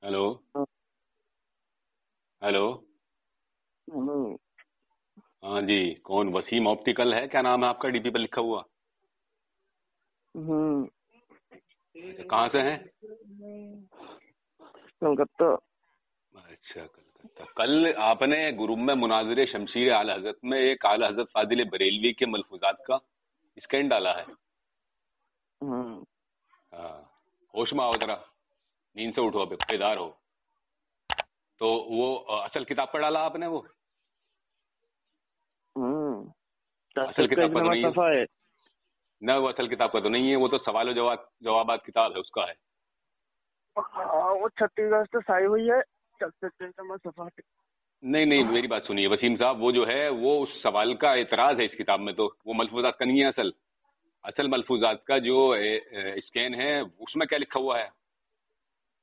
Hello. Hello. Hello. हाँ जी, कौन? Wasim optical है? क्या नाम है आपका डीपी पर लिखा हुआ? कहाँ से हैं? कलकत्ता। अच्छा, कलकत्ता। कल आपने गुरुम में मुनाजिरे शमशीर आला हजरत में एक आला हजरत फाजिल बरेलवी के मलफूजात का स्कैन डाला है। हाँ, होश में आओ जरा, नींद से उठो, बेदार हो। तो वो असल किताब पर डाला आपने? वो असल किताब का तो नहीं है सफा है ना? वो असल किताब का तो नहीं है, वो तो सवाल जवाबात किताब है, उसका है। वो 36 अगस्त से आई हुई है। 36 सफा। नहीं नहीं, मेरी बात सुनिए वसीम साहब, वो जो है वो उस सवाल का एतराज है इस किताब में, तो वो मलफूजात का नहीं है। असल मलफूजात का जो स्कैन है उसमें क्या लिखा हुआ है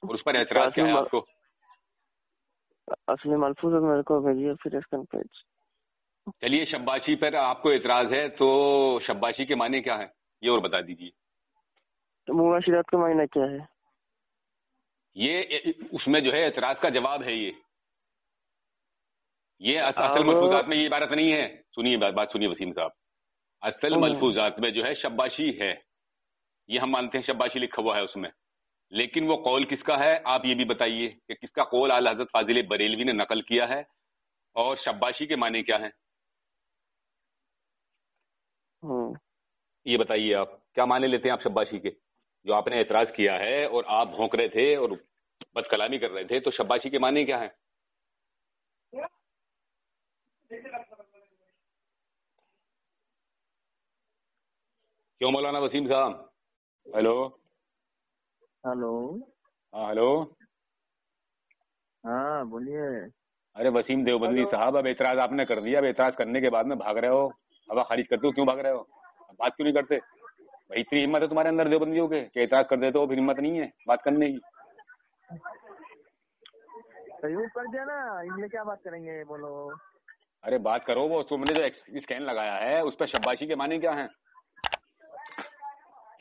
और उस पर एतराज क्या है आपको? असली मलफूज मेरे को भेजिए फिर इसका पेज। चलिए, शब्बाशी पर आपको एतराज है तो शब्बाशी के माने क्या है ये और बता दीजिए। तो मुबाशिरात का मायना क्या है? ये उसमें जो है एतराज का जवाब है। ये असल मलफूजात में ये इबारत नहीं है। सुनिए, बात सुनिए वसीम साहब, असल मलफूजात में जो है शब्बाशी है, ये हम मानते हैं, शब्बाशी लिखा हुआ है उसमें। लेकिन वो कौल किसका है आप ये भी बताइए कि किसका कौल आला हजरत फाजिल बरेलवी ने नकल किया है, और शब्बाशी के माने क्या है ये बताइए। आप क्या माने लेते हैं आप शब्बाशी के, जो आपने एतराज किया है और आप भौंक रहे थे और बदकलामी कर रहे थे, तो शब्बाशी के माने क्या है? क्यों मौलाना वसीम साहब? हेलो। हेलो। हाँ हेलो। हाँ बोलिए। अरे वसीम देवबंदी साहब, अब एतराज आपने कर दिया, अब एतराज करने के बाद में भाग रहे हो, हवा खारिज करते हो, क्यों भाग रहे हो? बात क्यों नहीं करते भाई? इतनी हिम्मत है तुम्हारे अंदर देवबंदियों के कि एतराज कर देते हो, फिर हिम्मत नहीं है बात करने की? यूज कर दिया ना, इसलिए क्या बात करेंगे, बोलो। अरे बात करो, वो तुमने जो स्कैन लगाया है उस पर शब्बाशी के माने क्या है?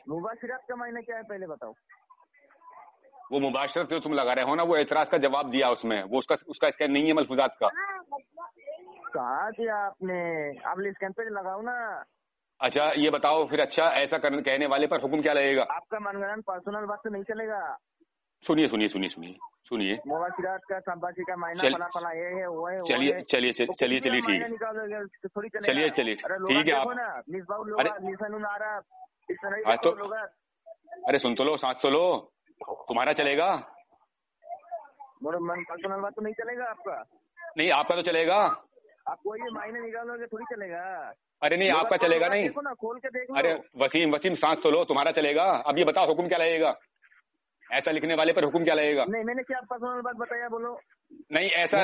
मुबाशिरात का मायना क्या है पहले बताओ। वो मुबाशरत जो तुम लगा रहे हो ना, वो एतराज का जवाब दिया उसमें, वो उसका स्कैन नहीं है मलफूजात का। कहा दिया आपने? आप स्कैन पे लगाओ ना। अच्छा ये बताओ फिर, अच्छा ऐसा कहने वाले पर हुक्म क्या लगेगा? आपका मनगढ़ंत पर्सनल बात तो नहीं चलेगा। सुनिए सुनिए सुनिए सुनिए सुनिए। मुबाशिरात का शब्बाशी का मायना फला फला ये है वो है वो चलिए है। चलिए चलिए चलिए ठीक है, निकालोगे तो थोड़ी चलेगा। चलिए चलिए अरे लोग ठीक है देखो आप। ना, मिसबाह लोग अरे निशानुन आ रहा इस तरह हाँ देखो तो, लोग। अरे सुन तो लो, सांस तो लो, तुम्हारा चलेगा? मेरा मन पर्सनल बात तो नहीं चलेगा आपका। नहीं आपका तो चलेगा। आप कोई भी मायने निकालोगे थोड़ी चलेगा। अरे नहीं आपका चलेगा नहीं। देखो ना, खोल के देख लो। अरे वसीम वसीम सांस तो लो, तुम्हारा चलेगा। अब ये बताओ हुक्म क्या लगेगा? ऐसा लिखने वाले पर हुक्म क्या लगेगा? नहीं, मैंने क्या पर्सनल बात बताया, बोलो। नहीं ऐसा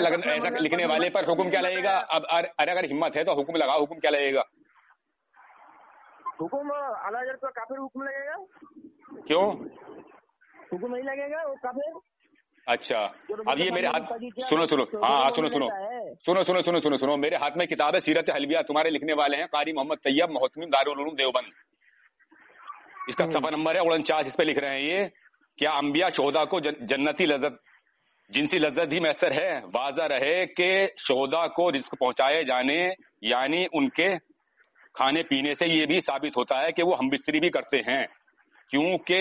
लिखने वाले पर हुक्म क्या लगेगा? अब अरे अगर हिम्मत है तो हुक्म लगाओ, हुक्म क्या लगेगा? हुक्म आला हज़रत का काफिर हुक्म लगेगा। क्यों हुक्म नहीं लगेगा, वो काफिर। अच्छा अब ये मेरे हाथ, सुनो सुनो, हाँ सुनो सुनो सुनो सुनो सुनो सुनो सुनो, मेरे हाथ में किताब है सीरत हलविया, तुम्हारे लिखने वाले हैं कारी मोहम्मद तैयब मोहतमिम दारुल उलूम देवबंद। इसका सफा नंबर है 49, इस पे लिख रहे हैं ये, क्या अंबिया शोहदा को जन्नती लज्जत जिनसी लज्जत ही मैसर है, वाजा रहे कि शोहदा को रिस्क पहुंचाए जाने यानी उनके खाने पीने से ये भी साबित होता है कि वो हम बिस्तरी भी करते हैं, क्योंकि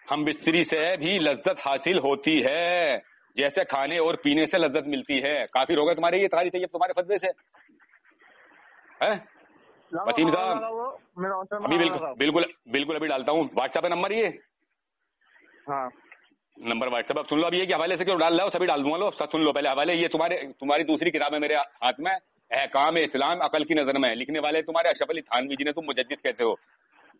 हम बिस्तरी से भी लज्जत हासिल होती है जैसे खाने और पीने से लज्जत मिलती है। काफिर हो गए तुम्हारे ये तारीफ चाहिए तुम्हारे फतवे से है वसीम साहब? अभी बिल्कुल बिल्कुल अभी डालता हूँ व्हाट्सएप पे नंबर ये। हाँ नंबर व्हाट्सएप अब सुन लो, अभी ये हवाले से क्यों डाल रहा हो, सभी डाल दूंगा, लो सब सुन लो पहले हवाले। ये तुम्हारी दूसरी किताब है मेरे हाथ में, अहकाम इस्लाम अकल की नजर में, लिखने वाले तुम्हारे अशरफ अली थानवी जिन्हें तुम मुजद्दिद कहते हो।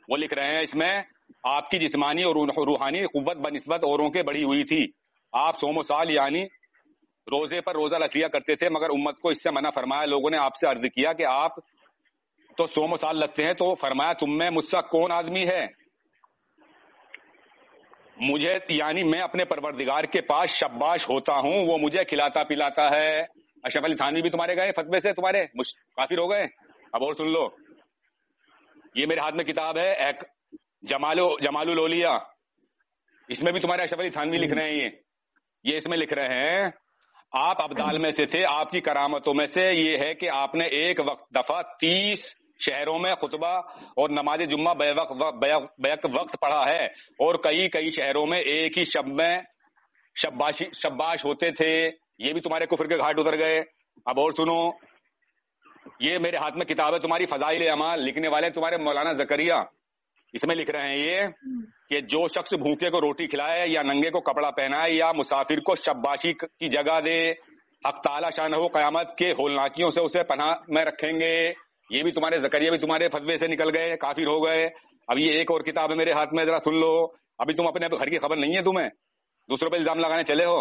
वो लिख रहे हैं इसमें, आपकी जिस्मानी और रूहानी कुव्वत बनिस्बत औरों के बढ़ी हुई थी। आप सोमो साल यानी रोजे पर रोजा रख लिया करते थे, मगर उम्मत को इससे मना फरमाया। लोगों ने आपसे अर्ज किया कि आप तो सोमो साल लगते हैं, तो फरमाया तुम में मुझसे कौन आदमी है? मुझे यानी मैं अपने परवरदिगार के पास शब्बाश होता हूँ, वो मुझे खिलाता पिलाता है। अशरफ अली थानवी भी तुम्हारे गए फतवे से, तुम्हारे काफिर हो गए। अब और सुन लो, ये मेरे हाथ में किताब है जमालुल औलिया, इसमें भी तुम्हारे अशरफ अली थानवी लिख रहे हैं ये। یہ اس میں لکھ رہے ہیں آپ ابدال میں سے تھے. آپ کی کرامتوں میں سے یہ ہے کہ آپ نے ایک دفعہ 30 شہروں میں خطبہ اور نماز جمعہ بیک وقت پڑھا ہے, اور کئی شہروں میں ایک ہی شب میں شباش ہوتے تھے. یہ بھی تمہارے کفر کے گھاٹ اتر گئے. اب اور سنو, یہ میرے ہاتھ میں کتاب ہے تمہاری فضائل اعمال, لکھنے والے تمہارے مولانا زکریا. اس میں لکھ رہے ہیں یہ کہ جو شخص بھوکے کو روٹی کھلائے یا ننگے کو کپڑا پہنائے یا مسافر کو شباشی کی جگہ دے, حق تعالی شانہ قیامت کے ہولناکیوں سے اسے پناہ میں رکھیں گے. یہ بھی تمہارے زکریا بھی تمہارے فتوے سے نکل گئے, کافر ہو گئے. اب یہ ایک اور کتاب ہے میرے ہاتھ میں, ذرا سن لو. ابھی تم اپنے گھر کی خبر نہیں ہے تمہیں, دوسروں پہ الزام لگانے چلے ہو.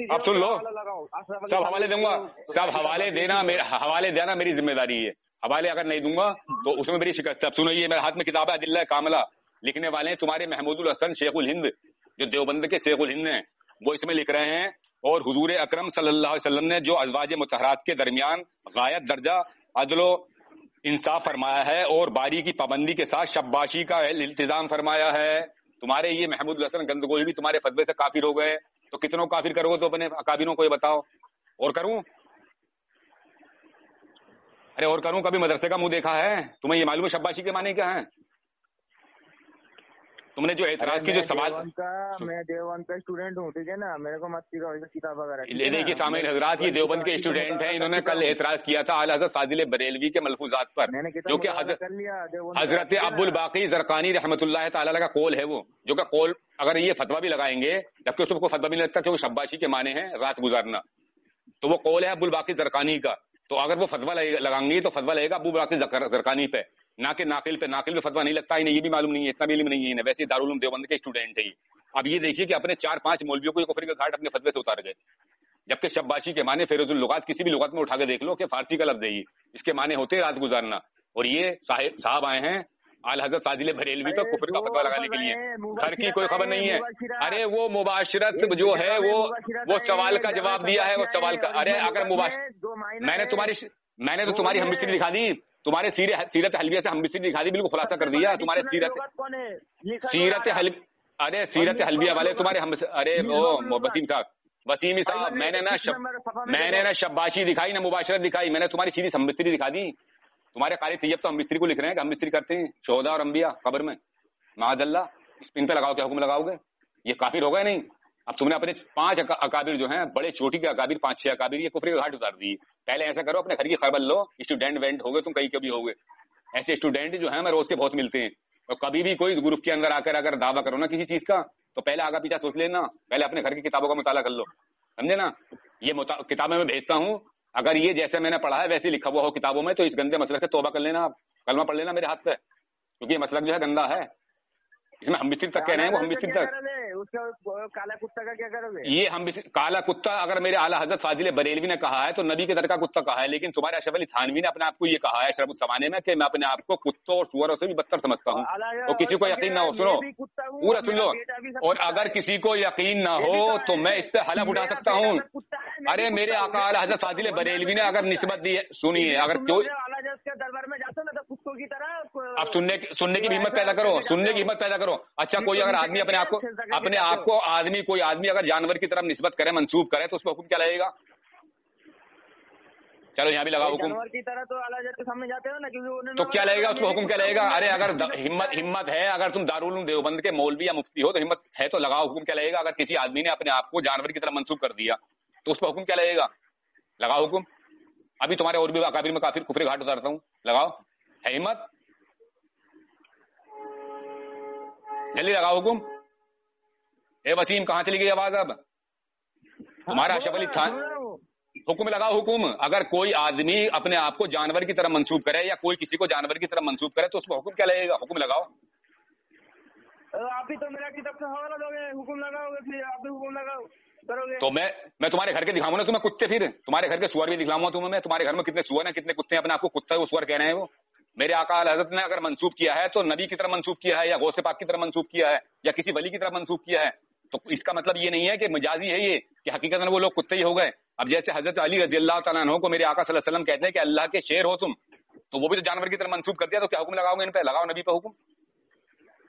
اب سن لو, سب حوالے دوں گا, سب حوالے دینا میری ذمہ داری ہے. حوالے اگر نہیں دوں گا تو اس میں میری شکست ہے. اب سنو, یہ میرے ہاتھ میں کتاب ہے ادلہ کاملہ, لکھنے والے ہیں تمہارے محمود الحسن شیخ الہند, جو دیوبند کے شیخ الہند ہیں. وہ اس میں لکھ رہے ہیں اور حضور اکرم صلی اللہ علیہ وسلم نے جو ازواج مطہرات کے درمیان غایت درجہ عدل و انصاف فرمایا ہے اور باری کی پابندی کے ساتھ شباشی کا التزام فرمایا ہے. تمہارے یہ محمود الحسن گندگوئی بھی تمہارے فتوے سے کافر ہو گئے. تو کتنوں کافر کرو گے تو اپنے اکابروں کو یہ بتاؤ. اور کروں, ارے اور کروں, کبھی مدرسے کا منہ دیکھا ہے تمہیں؟ یہ معلوم ہے شباشی کے معنی کیا ہیں؟ تم نے جو اعتراض کی, جو سوال, میں دیوبند کا اسٹوڈنٹ ہوں, ٹھیک ہے نا, میرے کو مت کتاب وغیرہ. دیکھیے سامعین حضرات, یہ دیوبند کے اسٹوڈنٹ ہیں, انہوں نے کل اعتراض کیا تھا اعلی حضرت فاضل بریلوی کے ملفوظات پر, جو کہ حضرت ابو الباقی زرقانی رحمۃ اللہ تعالی کا قول ہے. وہ جو کہ قول اگر یہ فتویٰ بھی لگائیں گے, جبکہ اس کو فتویٰ بھی نہیں لگتا کہ وہ شباشی کے معنی ہیں رات گزارنا, تو وہ قول ہے ابو الباقی زرقانی کا. تو اگر وہ فتویٰ لگائیں گے تو فتویٰ لگے گا ابو الباقی زرقانی پہ, نہ کہ ناقل پہ. ناقل پہ فتویٰ نہیں لگتا, انہیں یہ بھی معلوم نہیں ہے, اتنا بھی علم نہیں ہے. ویسے دارالعلوم دیوبند کے اسٹوڈنٹ ہے. اب یہ دیکھیے کہ اپنے 4-5 مولویوں کو یہ کفر کا گھاٹ اپنے فتوے سے اتار گئے, جبکہ شباشی کے معنی فیروز اللغات کسی بھی لغت میں اٹھا کے دیکھ لو کہ فارسی کا لفظ ہے, اس کے معنی ہوتے ہیں رات گزارنا. اور یہ صاحب آئے ہیں اعلی حضرت فاضل بریلوی پر کفر کا فتویٰ لگانے کے لیے. گھر کی کوئی خبر نہیں ہے. ارے وہ مباشرت جو ہے وہ سوال کا جواب دیا ہے, وہ سوال کا. ارے اگر میں نے تو تمہاری ہم مصری دکھا دی, تمہارے سیرت حلبیہ سے ہم مصری دکھا دی, بالکل خلاصہ کر دیا تمہارے سیرت حلبیہ والے تمہارے ہم. ارے وہ وسیم صاحب, میں نے نا شباشی دکھائی نہ مباشرت دکھائی, میں نے تمہاری سیدھی ہم مصری دکھا دی. تمہارے قاری طیب تو ہم مصری کو لکھ رہے ہیں کہ ہم مصری کرتے ہیں شہداء اور انبیاء قبر میں, معاذ اللہ. ان پہ لگاؤ, کیا حکم لگاؤ گے؟ یہ کافر ہو گئے نہیں؟ اب تم نے اپنے 5 اکابر جو ہیں, بڑے چھوٹی کے اکابر 5-6 اکابر, یہ کفر کے گھاٹ اتار دی. پہلے ایسا کرو, اپنے گھر کی خبر لو. اسٹوڈنٹ وینٹ ہو گئے تم, کہیں کبھی ہو گئے. ایسے اسٹوڈنٹ جو ہیں ہمیں روز کے بہت ملتے ہیں, اور کبھی بھی کوئی گروپ کے اندر آ کر اگر دعویٰ کرو نا کسی چیز کا, تو پہلے آگا پیچھا سوچ لینا, پہلے اپنے گھر کی کتابوں کا مطالعہ کر لو, سمجھے نا. یہ کتابیں میں بھیجتا ہوں, اگر یہ جیسے میں نے پڑھا ہے ویسے لکھا ہوا ہو کتابوں میں, تو اس گندے مسئلے سے توبہ کر لینا, آپ کلمہ پڑھ لینا میرے ہاتھ پہ, کیونکہ یہ مسئلہ جو ہے گندا ہے. اس میں ہم مصری تک کہہ رہے ہیں, وہ ہم مصری تک. کالا کتا کا کیا کرو گے؟ یہ ہم کالا کتا اگر میرے اعلیٰ حضرت فاضل بریلوی نے کہا ہے تو نبی کے در کا کتا کہا ہے, لیکن تمہارے اشرف علی تھانوی نے اپنے آپ کو یہ کہا ہے اشرف السوانے میں کہ میں اپنے آپ کو کتوں اور سوروں سے بھی بدتر سمجھتا ہوں. تو کسی کو یقین نہ ہو, سنو پورا سن لو, اور اگر کسی کو یقین نہ ہو تو میں اس سے حلف اٹھا سکتا ہوں. ارے میرے آقا اعلیٰ حضرت فاضل بریلوی نے اگر نسبت دی ہے, سنیے, اگر دربار میں جاتے نا تو کتوں کی طرح. اب سننے کی ہمت پیدا کرو, سننے کی ہمت پیدا کرو. اچھا کوئی اگر آدمی اپنے آپ کو کوئی آدمی اگر جانور کی طرف نسبت کرے, منسوب کرے, تو اس پہ حکم کیا لگے گا؟ چلو یہاں بھی لگاؤ حکم. جانور کی طرح تو اعلیٰ حضرت کے سامنے جاتے ہو نا, کیونکہ تو کیا لگے گا اس پہ حکم, کیا لگے گا؟ ارے اگر ہمت ہے, اگر تم دارالعلوم دیوبند کے مولوی یا مفتی ہو تو ہمت ہے تو لگاؤ حکم, کیا لگے گا؟ اگر کسی آدمی نے اپنے آپ کو جانور کی طرف منسوب کر دیا تو اس پہ حکم کیا لگے گا؟ لگاؤ حکم. ابھی تمہارے اور بھی اکابر میں کافر کفر گھاٹ اتارتا ہوں, لگاؤ, ہے ہمت؟ جلدی لگاؤ حکم. اے وسیم کہاں چلی گئی آواز؟ اب تمہارا اشرف علی خان حکم لگاؤ حکم. اگر کوئی آدمی اپنے آپ کو جانور کی طرح منسوب کرے یا کوئی کسی کو جانور کی طرح منسوب کرے تو اس کو حکم کیا لگے گا؟ حکم لگاؤ. آپ ہی تو میرا کتاب سے حوالہ دو گے, حکم لگاؤ گے, پھر آپ بھی حکم لگاؤ کرو گے. تو میں تمہارے گھر کے دکھاؤں نا تمہیں کتے, پھر تمہارے گھر کے سور بھی دکھلاؤں گا تمہیں میں. تمہارے گھر میں کتنے سور ہیں, کتنے کتے ہیں, اپنے آپ کو کتا وہ سور کہہ رہے ہیں. وہ میرے آقا حضرت نے اگر منسوب کیا ہے تو نبی کی طرف منسوب کیا ہے, یا غوث پاک کی طرف منسوب کیا ہے, یا کسی ولی کی طرف منسوب کیا ہے. تو اس کا مطلب یہ نہیں ہے کہ مجازی ہے یہ, کہ حقیقت میں وہ لوگ کتے ہی ہو گئے. اب جیسے حضرت علی رضی اللہ تعالیٰ عنہ کو میرے آقا صلی اللہ علیہ وسلم کہتے ہیں کہ اللہ کے شیر ہو تم, تو وہ بھی تو جانور کی طرف منسوب کر دیا, تو کیا حکم لگاؤ گے ان پہ؟ لگاؤ نبی پہ حکم.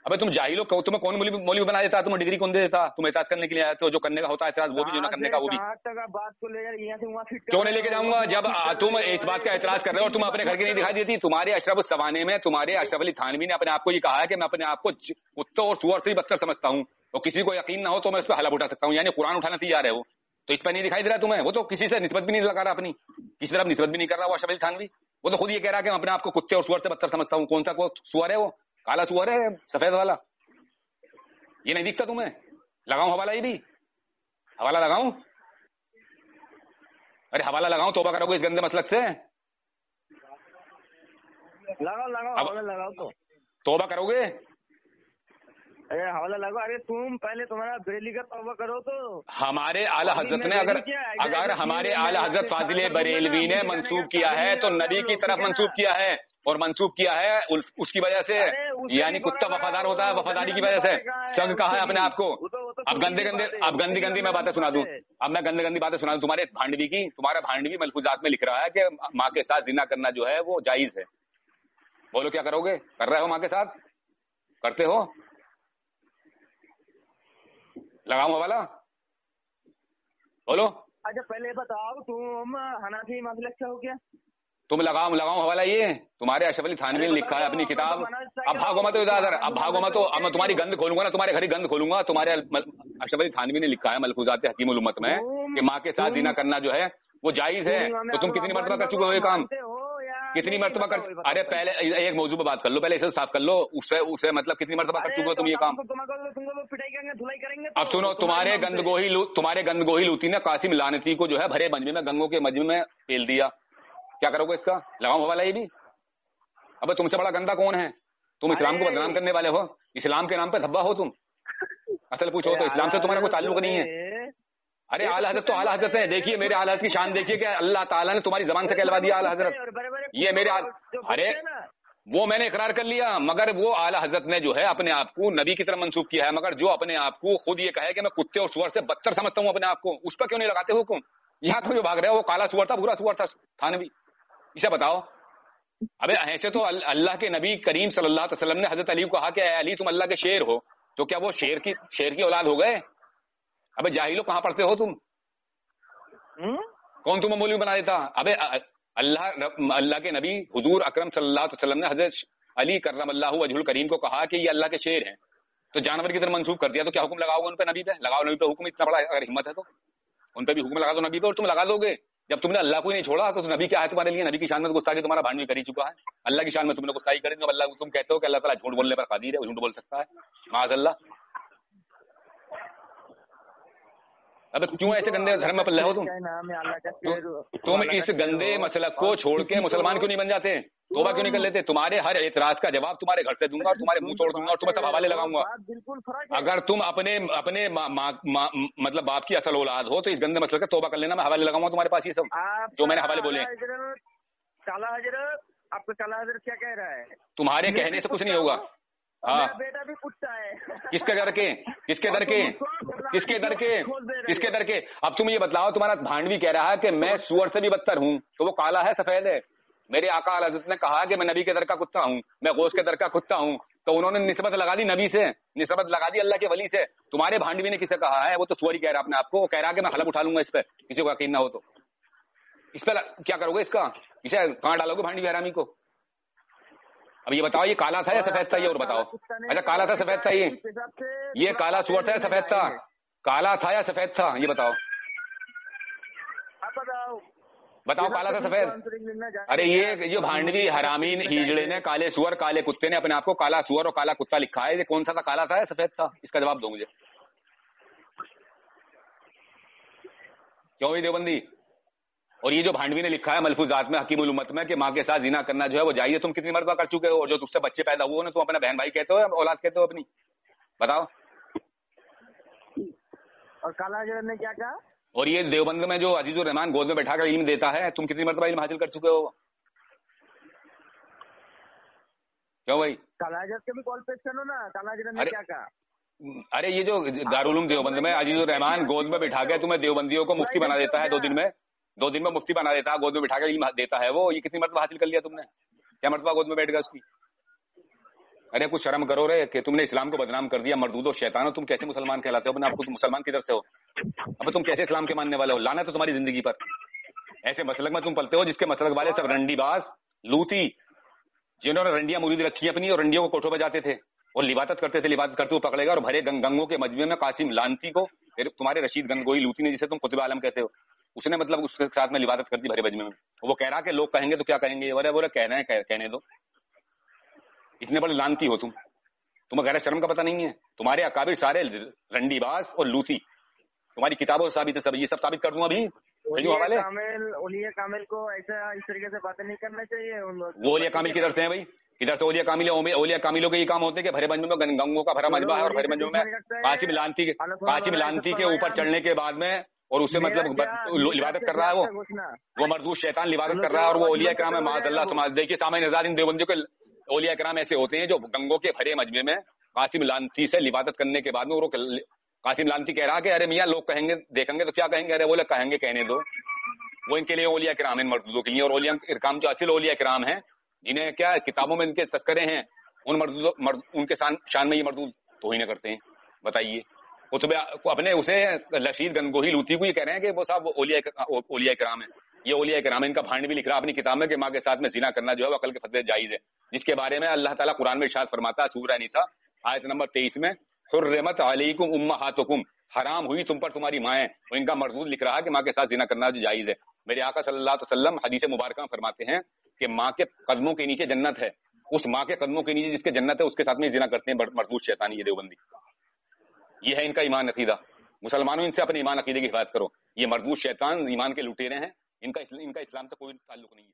अबे तुम जाहिलो, तुम्हें कौन मौलवी बना देता? तुम्हें डिग्री कौन दे देता? तुम एतराज करने के लिए आए तो जो करने का होता है एतराज वो भी, जो ना करने का वो भी। बात को लेकर यहाँ से वहाँ क्यों नहीं लेके जाऊंगा? जब तुम इस बात का एतराज कर रहे हो, तुम अपने घर की नहीं दिखाई देती? तुम्हारे अशरफ सवाने में तुम्हारे अशरफ अली थानवी ने अपने आप को ये कहा है कि मैं अपने आप को कुत्तों और सुअर से भी बदतर समझता हूँ, तो किसी को यकीन ना हो तो मैं उस पर हलफ उठा सकता हूँ, यानी कुरान उठाना तैयार है वो। तो इस पर नहीं दिखाई दे रहा तुम्हें? वो तो किसी से निस्बत भी नहीं लगा रहा, अपनी किसी तरफ निस्बत भी नहीं कर रहा वो अशरफ अली थानवी। वो तो खुद ये कह रहा है कि मैं अपने आप को कुत्ते और सुअर से बदतर समझता हूँ। कौन सा सुअर है वो? काला सुअर है, सफेद वाला? ये नहीं दिखता तुम्हें? लगाऊं हवाला? ये भी हवाला लगाऊं? अरे हवाला लगाऊं? तौबा करोगे इस गंदे मसलक से? लगाओ तो तौबा करोगे? अरे हवाला लगाओ। अरे तुम पहले तुम्हारा बरेली का तौबा करो तो। हमारे आला हजरत ने अगर हमारे आला हजरत फाजिले बरेलवी ने मंसूब किया है तो नबी की तरफ मंसूब किया है, और मंसूब किया है उसकी वजह से, यानी कुत्ता वफादार होता है वफादारी की वजह से। संग कहा है अपने आप को। अब गंदी गंदी मैं बातें सुना दूं, अब मैं गंदी बातें सुना दूं तुम्हारे भांडवी की। तुम्हारा भांडवी मलफूजात में लिख रहा है कि माँ के साथ जिना करना जो है वो जायज है। बोलो क्या करोगे? कर रहे हो माँ के साथ? करते हो? लगाऊं हवाला? बोलो। अच्छा पहले बताओ तुम हनाफी मसलक से हो क्या? तुम लगाऊं हवाला? ये तुम्हारे अशरफ अली थानवी ने लिखा है अपनी किताब। अब भागो मत इधर, अब भागो मत। तो अब मैं तुम्हारी गंद खोलूंगा ना, तुम्हारे घर ही गंद खोलूंगा। तुम्हारे अशरफ अली थानवी ने लिखा है मलफूजात हकीमुल उम्मत में कि माँ के साथ जिना करना जो है वो जायज है। तो तुम कितनी मरतबा कर चुके हो ये काम? कितनी मरतबा कर? अरे पहले एक मौजू पे बात कर लो, पहले इसे साफ कर लो। उससे मतलब कितनी मरतबा कर चुके हो तुम ये काम? अब सुनो, तुम्हारे गंदगोही लूती ने कासिम लानती को जो है भरे मजमे में, गंगों के मजमे में पेल दिया। क्या करोगे इसका? लगाओ हवाला ये भी? अब तुमसे बड़ा गंदा कौन है? तुम इस्लाम को बदनाम करने वाले हो, इस्लाम के नाम पे धब्बा हो तुम। असल पूछो तो इस्लाम से तुम्हारा कोई ताल्लुक नहीं है। अरे आला हजरत तो आला हजरत है। देखिए मेरे आला हजरत की शान देखिए कि अल्लाह ताला ने तुम्हारी जबान से कहलवा दिया आला हजरत। ये मेरे अरे वो मैंने इकरार कर लिया, मगर वो आला हजरत ने जो है अपने आप को नबी की तरफ मंसूब किया है। मगर जो अपने आप को खुद ये कहे कि मैं कुत्ते और सुअर से बदतर समझता हूँ अपने आप को, उस पर क्यों नहीं लगाते हुक्म? यहाँ को जो भाग रहे हो वो काला सुअर था, बुरा सुअर था थानवी। इसे बताओ। अबे ऐसे तो अल्लाह के नबी करीम सल्लल्लाहु अलैहि वसल्लम ने हजरत अली को कहा कि अली तुम अल्लाह के शेर हो, तो क्या वो शेर की औलाद हो गए? अबे जाहिलो कहाँ पढ़ते हो तुम? कौन तुम्हें मौलवी बना देता? अबे अल्लाह के नबी हुजूर अकरम सल्लल्लाहु अलैहि वसल्लम ने हजरत अली करमल्लाहु वजहुल करीम को कहा कि ये अल्लाह के शेर हैं, तो जानवर की तरह मंसूब कर दिया। तो क्या हुक्म लगाओगे उन पे? नबी पे लगाओ, नबी पे हुक्म। इतना बड़ा अगर हिम्मत है तो उन पे भी हुक्म लगा दो नबी पे, और तुम लगा दोगे। जब तुमने अल्लाह को ही नहीं छोड़ा तो नबी क्या है तुम्हारे लिए? नबी की शान में गुस्ताखी तुम्हारा भांडवी कर ही चुका है। अल्लाह की शान में तुमने गुस्ताखी करी, तो अल्लाह तुम कहते हो कि अल्लाह ताला झूठ बोलने पर कादिर है, झूठ बोल सकता है माअज़ल्लाह। अब क्यों ऐसे गंदे धर्म में पल रहे हो तुम इस गंदे मसलक को छोड़ के मुसलमान क्यों नहीं बन जाते? तौबा क्यों नहीं कर लेते? तुम्हारे हर एतराज का जवाब तुम्हारे घर से दूंगा और तुम्हारे मुंह तोड़ दूंगा और तुम्हें सब हवाले लगाऊंगा। अगर तुम अपने मतलब बाप की असल औलाद हो तो इस गंदे मसले का तौबा कर लेना, मैं हवाले लगाऊंगा तुम्हारे पास। ये सब जो मैंने हवाले बोले। काला हजरत, आपका काला हजरत क्या कह रहा है? तुम्हारे कहने से कुछ नहीं होगा। हाँ, बेटा भी कुत्ता है। किसके डर के? किसके डर के? किसके डर के? किसके डर के? अब तुम ये बतलाओ, तुम्हारा भांडवी कह रहा है कि मैं सुअर से भी बदतर हूँ, तो वो काला है सफेद है? मेरे आका आला हज़रत ने कहा कि मैं नबी के दर का कुत्ता हूँ, मैं गौस के दर का कुत्ता हूँ, तो उन्होंने निस्बत लगा दी नबी से, निस्बत लगा दी अल्लाह के वली से। तुम्हारे भांडवी ने किसे कहा है? वो तो सुअर ही कह रहा है अपने आप को, वो कह रहा है कि मैं हलफ उठा लूंगा इस पर, किसी को यकीन ना हो तो। इस पर क्या करोगे? इसका इसे कहाँ डालोगे भांडवी हरामी को? अब ये बताओ, ये काला था या सफेद था? ये और बताओ। अच्छा काला था सफेद था? ये काला सुअर था या सफेद था? काला था या सफेद था? ये बताओ, बताओ काला था सफेद? अरे ये जो भांडवी हरामी हिजड़े ने काले सुअर काले कुत्ते ने अपने आप को काला सुअर और काला कुत्ता लिखा है, ये कौन सा था? काला था या सफेद था? इसका जवाब दो मुझे। क्यों भी देवबंदी? और ये जो भांडवी ने लिखा है मलफूजात में हकीमुल उम्मत में कि माँ के साथ जिना करना जो है वो जायज़, तुम कितनी मरतबा कर चुके हो? और जो तुझसे बच्चे पैदा हुए ना, तुम अपना बहन भाई कहते हो या औलाद कहते हो अपनी? बताओ। और काला हजरत ने क्या कहा? और ये देवबंद में जो अजीजुर रहमान गोद में बैठा कर इल्म देता है, तुम कितनी मरतबा इल्म हासिल कर चुके हो? क्यों भाई? काला हजरत के भी कॉल पेश करो ना, काला हजरत ने क्या कहा? अरे ये जो दारुल उलूम देवबंद में अजीजुर रहमान गोद में बैठा के तुम्हें देवबंदियों को मुफ्ती बना देता है, 2 दिन में मुफ्ती बना देता है, गोद में बैठा कर इल्म देता है वो, ये कितनी मरतबा हासिल कर लिया तुमने? क्या मरतबा गोद में बैठ गया उसकी? अरे कुछ शर्म करो रे कि तुमने इस्लाम को बदनाम कर दिया, मर्दूदो शैतानो, तुम कैसे मुसलमान कहलाते हो? अपने आपको तुम मुसलमान किधर से हो? अब तुम कैसे इस्लाम के मानने वाले हो? लाना तो तुम्हारी जिंदगी पर। ऐसे मसलक में तुम पलते हो जिसके मसलक वाले सब रंडीबाज लूती, जिन्होंने रंडियां मुरीद रखी अपनी और रंडियों को कोठों पर जाते थे और लिबादत करते थे, लिबादत करते हुए पकड़ेगा और भरे गंगों के मजमे में कासिम लानती को, तुम्हारे रशीद गंगोई लूती ने, जिसे तुम कुतुब आलम कहते हो, उसने मतलब उसके साथ में लिबादत कर दी भरे मजमे में। वो कह रहा कि लोग कहेंगे तो क्या कहेंगे, बोले बोले कहना है कहने दो, इतने बड़े लानती हो तुम, तुम्हें गैर शर्म का पता नहीं है? तुम्हारे अकाबिर सारे रंडीबाज और लूती, तुम्हारी किताबों से साबित है सब, ये सब साबित कर दूं अभी हवाले। ओलिया कामिल को ऐसा इस तरीके से बातें नहीं करना चाहिए। वो ओलिया कामिल किधर से है भाई? किधर से ओलिया कामिल? ओलिया कामिलों के ये काम होते हैं कि भरे मंजू में गंगों का भरा मजबा है और भरे मंजू में कासिम लानती के ऊपर चढ़ने के बाद में और उसे मतलब लिबादत कर रहा है, वो मरदूद शैतान लिबादत कर रहा है और वो ओलिया कराम है माज़अल्लाह। देखिए सामने नज़ार, इन देवबंदियों के ओलिया कराम ऐसे होते हैं जो गंगों के भरे मजमे में कासिम लानती से लिबादत करने के बाद में वो कासिम लानती कह रहा कि अरे मियाँ लोग कहेंगे देखेंगे तो क्या कहेंगे, अरे बोले कहेंगे कहने दो। वो इनके लिए ओलिया किराम है, इन मर्दूदों के लिए। और ओलिया किराम जो असल ओलिया किराम है, जिन्हें क्या किताबों में इनके तस्करे हैं, उन उनके शान में ये मर्दूद तो ही ना करते हैं। बताइए, कुतुब अपने उसे रशीद गंगोही लूती को ये कह रहे हैं कि वो साहब ओलिया किराम है। ये ओलिया किराम है, इनका भांड भी लिख रहा अपनी किताब में कि माँ के साथ में जिना करना जो है अकल के फतवे जायज है, जिसके बारे में अल्लाह ताला कुरान में इरशाद फरमाता है सूरह निसा आयत नंबर 23 में, हुर्रिमत अलैकुम उम्महातुकुम, हराम हुई तुम पर तुम्हारी माएं। और इनका मर्दूद लिख रहा है कि माँ के साथ जिना करना जो जायज है। मेरे आका सल्लल्लाहु अलैहि वसल्लम हदीस मुबारक में फरमाते हैं कि माँ के कदमों के नीचे जन्नत है, उस माँ के कदमों के नीचे जिसके जन्नत है उसके साथ में जिना करते हैं मर्दूद शैतानी, ये देवबंदी। ये है इनका ईमान अकीदा। मुसलमानों, इनसे अपने ईमान अकीदे की हिफाजत करो। ये मर्दूद शैतान ईमान के लुटेरे हैं, इनका इस्लाम से कोई ताल्लुक नहीं है।